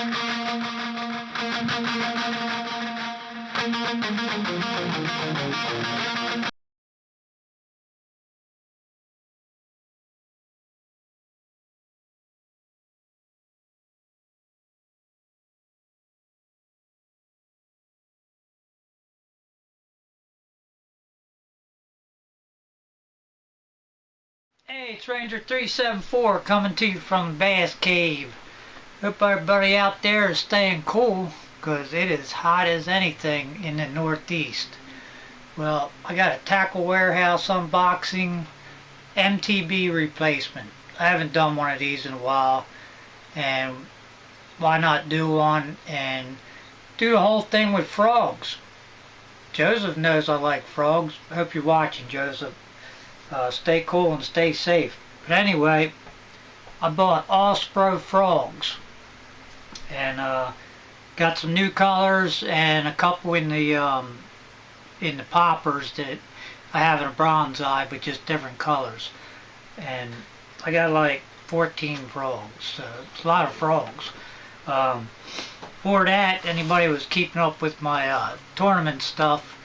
Hey, it's Ranger 374 coming to you from the Bass Cave. Hope everybody out there is staying cool, because it is hot as anything in the Northeast. Well, I got a tackle warehouse unboxing, MTB replacement. I haven't done one of these in a while, and why not do one and do the whole thing with frogs? Joseph knows I like frogs. I hope you're watching, Joseph. Stay cool and stay safe. But anyway, I bought all Spro frogs and got some new colors and a couple in the poppers that I have in a bronze eye, but just different colors. And I got like 14 frogs, so it's a lot of frogs. For that, anybody was keeping up with my tournament stuff,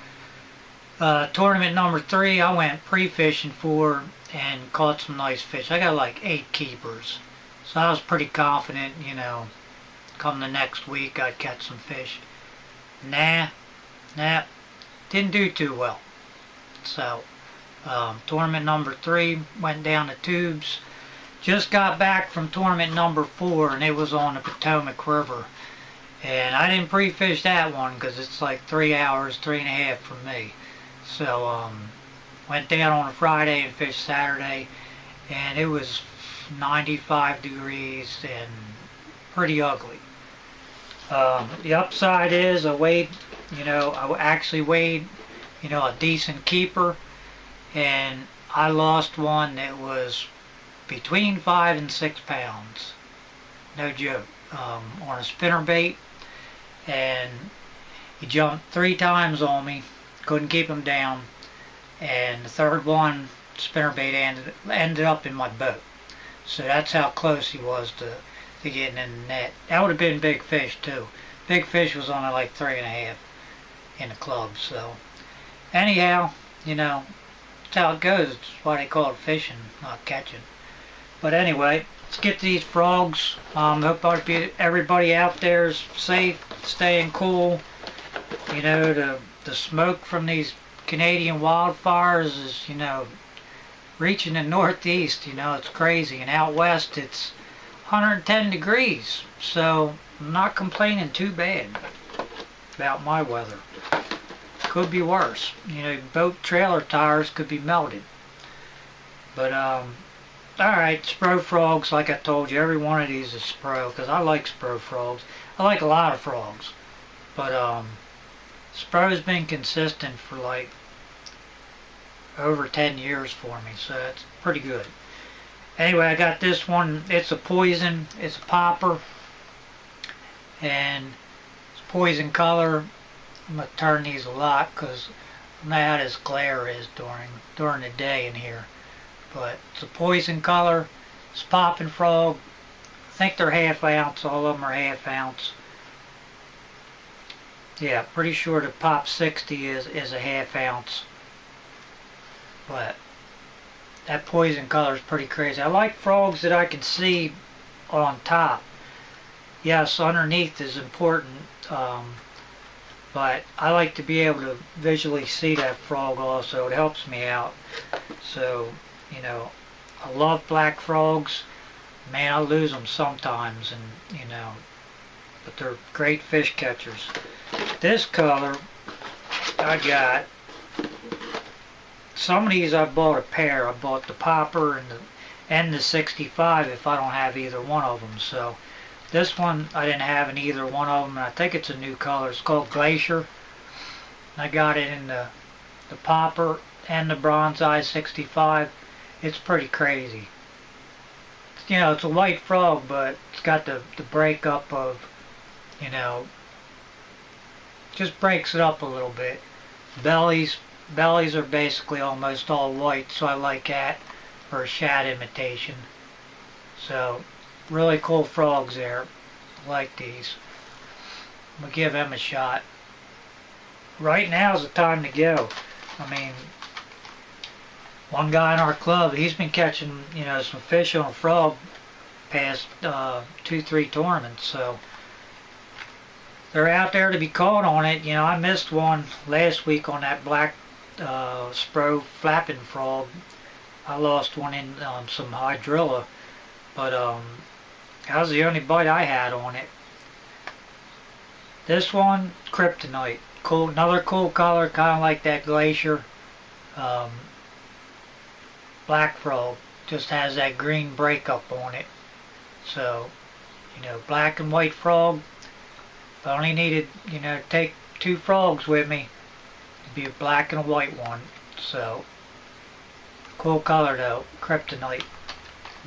tournament number 3 I went pre-fishing for and caught some nice fish. I got like 8 keepers, so I was pretty confident, you know, come the next week I'd catch some fish. Nah, didn't do too well. So tournament number 3 went down the tubes. Just got back from tournament number 4 and it was on the Potomac River, and I didn't pre-fish that one because it's like 3 hours, 3.5 from me. So went down on a Friday and fished Saturday, and it was 95 degrees and pretty ugly. The upside is I actually weighed, a decent keeper, and I lost one that was between 5 and 6 pounds. No joke. On a spinnerbait, and he jumped 3 times on me. Couldn't keep him down, and the third one, spinnerbait, ended up in my boat. So that's how close he was to getting in the net. That would have been big fish too. Big fish was only like 3.5 in the club. So anyhow, that's how it goes. It's why they call it fishing, not catching. But anyway, let's get to these frogs. Hope everybody out there is safe, staying cool. The smoke from these Canadian wildfires is, reaching the Northeast. It's crazy. And out west it's 110 degrees. So I'm not complaining too bad about my weather. Could be worse. Boat trailer tires could be melted. But alright, Spro frogs, like I told you, every one of these is Spro, because I like Spro frogs. I like a lot of frogs. But Spro's been consistent for like over 10 years for me, so it's pretty good. Anyway, I got this one. It's a poison. It's a popper, and it's poison color. I'm gonna turn these a lot because I know how this glare is during the day in here. But it's a poison color. It's popping frog. I think they're ½ ounce. All of them are ½ ounce. Yeah, pretty sure the Pop 60 is a ½ ounce. But that poison color is pretty crazy. I like frogs that I can see on top. Yes, underneath is important, but I like to be able to visually see that frog also. It helps me out. So, I love black frogs. Man, I lose them sometimes, and but they're great fish catchers. This color I got, some of these I bought a pair. I bought the popper and the 65 if I don't have either one of them. So this one I didn't have in either one of them, and I think it's a new color. It's called Glacier. I got it in the popper and the bronze eye 65. It's pretty crazy. It's a white frog, but it's got the breakup of, just breaks it up a little bit. Bellies are basically almost all white, so I like that for a shad imitation. So really cool frogs there. I like these. We'll give them a shot. Right now is the time to go. I mean, one guy in our club, he's been catching, some fish on a frog past 2-3 tournaments, so they're out there to be caught on it. I missed one last week on that black spro flapping frog. I lost one in some hydrilla, but that was the only bite I had on it. This one, kryptonite. Cool, another cool color, kind of like that glacier. Black frog just has that green breakup on it. So, black and white frog. If I only needed, to take 2 frogs with me, it'd be a black and a white one. So, cool color though, kryptonite.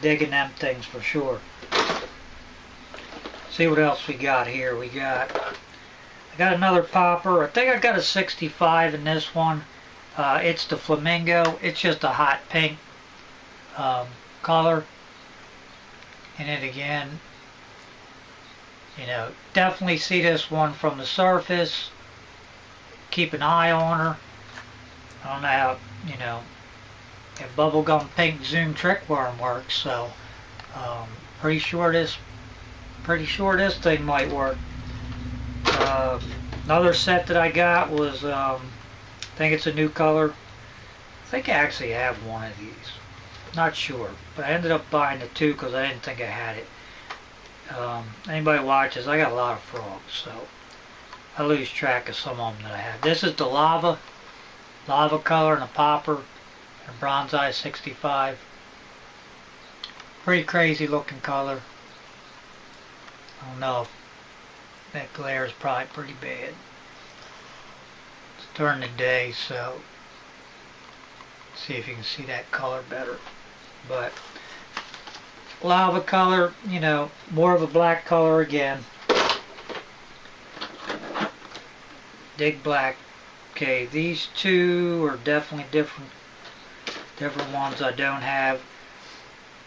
Digging them things for sure. See what else we got here. I got another popper. I think I got a 65 in this one. It's the flamingo. It's just a hot pink color in it again. Definitely see this one from the surface. Keep an eye on her. I don't know how, if bubblegum pink zoom trick worm works, so pretty sure this thing might work. Another set that I got was, I think it's a new color. I think I actually have one of these. Not sure, but I ended up buying the 2 because I didn't think I had it. Anybody watches, I got a lot of frogs, so I lose track of some of them that I have. This is the lava color and a popper and bronze eye 65. Pretty crazy looking color. I don't know if that glare is probably pretty bad. It's during the day, so see if you can see that color better. But lava color, more of a black color again. Dig black. Okay, these 2 are definitely different ones I don't have.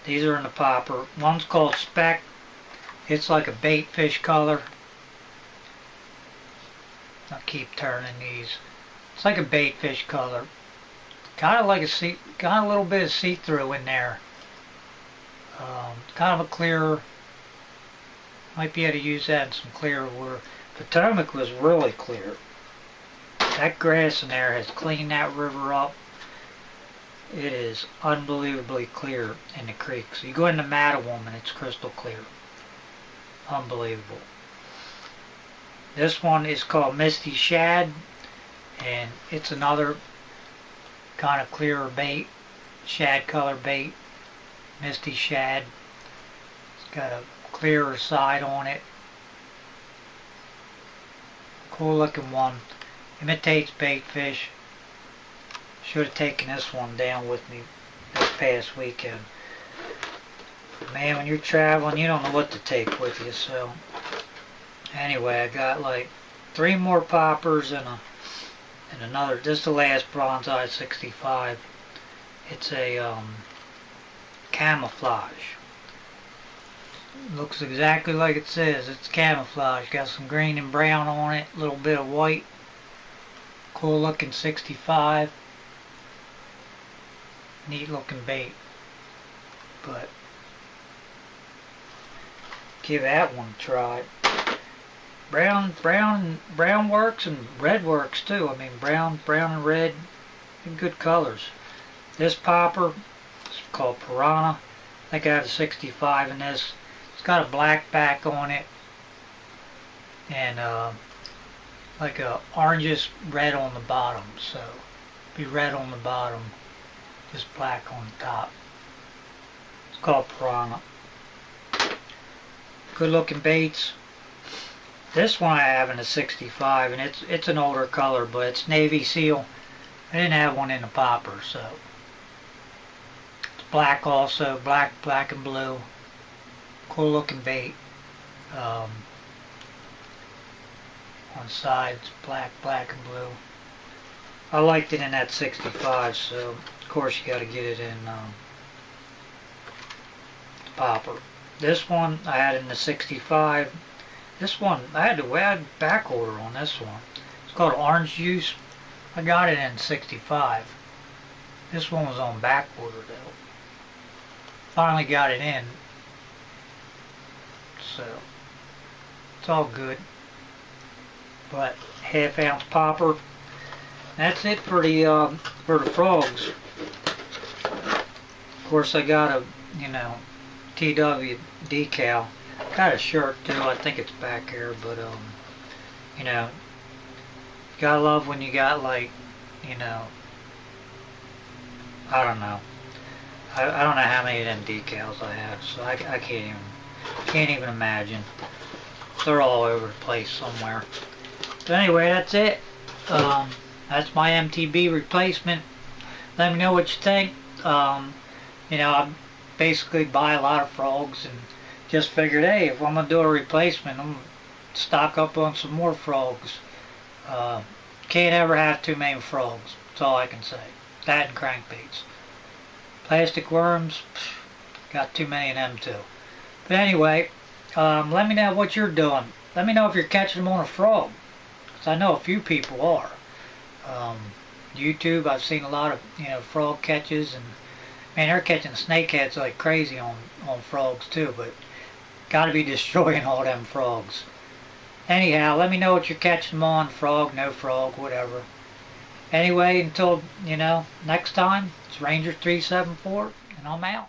These are in the popper. One's called Speck. It's like a bait fish color. I'll keep turning these. It's like a bait fish color. Kind of like a little bit of see-through in there. Kind of a clear. Might be able to use that in some clear water. Potomac was really clear. That grass in there has cleaned that river up. It is unbelievably clear in the creek. So you go into Mattawam and it's crystal clear. Unbelievable. This one is called Misty Shad, and it's another kind of clearer bait, shad color bait. Misty Shad. It's got a clearer side on it. Cool looking one. Imitates bait fish. Should have taken this one down with me this past weekend. But man, when you're traveling, you don't know what to take with you. So anyway, I got like 3 more poppers and another. This is the last bronze eye 65. It's a camouflage. Looks exactly like it says. It's camouflage. Got some green and brown on it. A little bit of white. Cool looking 65. Neat looking bait. But give that one a try. Brown works and red works too. I mean brown and red, good colors. This popper is called Piranha. I think I had a 65 in this. It's got a black back on it and like a orangish red on the bottom. So be red on the bottom, just black on the top. It's called Piranha. Good looking baits. This one I have in a 65, and it's an older color, but it's Navy Seal. I didn't have one in the popper, so it's black also, black and blue. Cool looking bait. On the sides, black and blue. I liked it in that 65, so of course you got to get it in the popper. This one I had in the 65. This one, I had back order on this one. It's called Orange Juice. I got it in 65. This one was on back order though. Finally got it in, so it's all good. But half-ounce popper. That's it for the frogs. Of course, I got a TW decal. Got a shirt too. I think it's back here, but you know, gotta love when you got like, I don't know. I don't know how many of them decals I have, so I can't even imagine. They're all over the place somewhere. But anyway, that's it. That's my MTB replacement. Let me know what you think. I basically buy a lot of frogs and just figured, hey, if I'm gonna do a replacement, I'm gonna stock up on some more frogs. Can't ever have too many frogs. That's all I can say. That and crankbaits. Plastic worms, got too many of them too. But anyway, let me know what you're doing. Let me know if you're catching them on a frog, because I know a few people are. YouTube, I've seen a lot of frog catches, and man, they're catching snakeheads like crazy on frogs too. But got to be destroying all them frogs. Anyhow, let me know what you're catching them on, frog, no frog, whatever. Anyway, until, next time, it's Ranger 374, and I'm out.